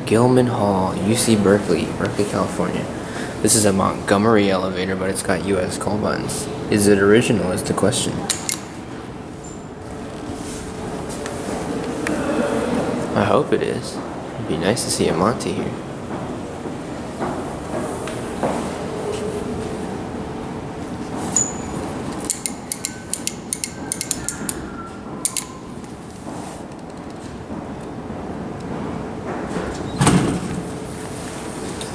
Gillman Hall, UC Berkeley, California. This is a Montgomery elevator, but it's got US call buttons. Is it original is the question. I hope it is. It'd be nice to see a Monty here.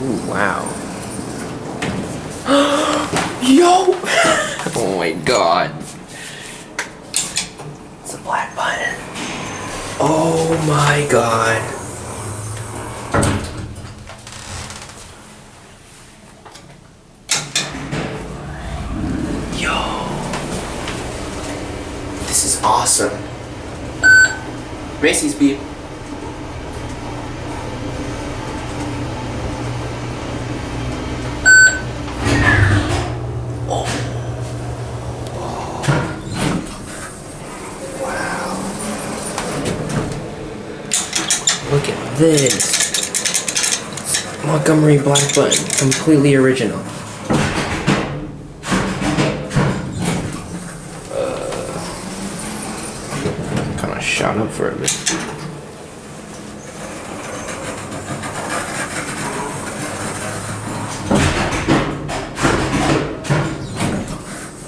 Ooh, wow. Yo! Oh my god. It's a black button. Oh my god. Yo. This is awesome. Macy's beep. Look at this. Montgomery black button. Completely original. Kind of shot up for a bit.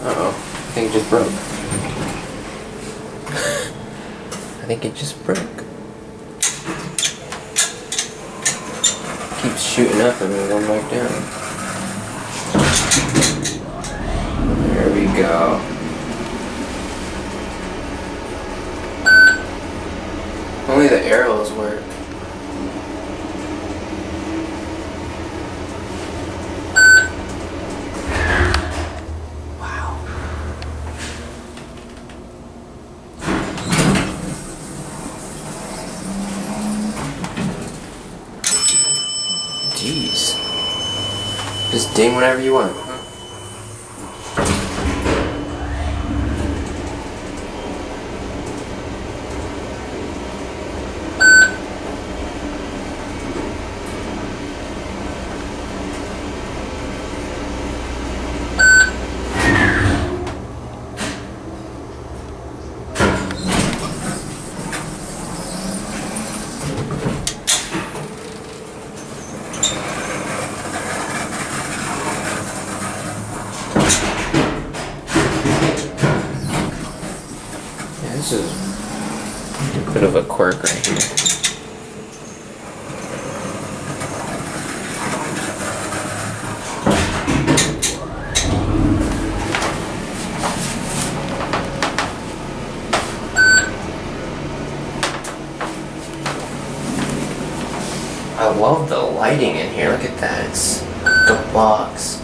Uh-oh. I think it just broke. I think it just broke. Keeps shooting up and then going back down. There we go. Only the arrows work. Wow. Jeez. Just ding whenever you want. This is a bit of a quirk right here. I love the lighting in here. Look at that. It's like a box.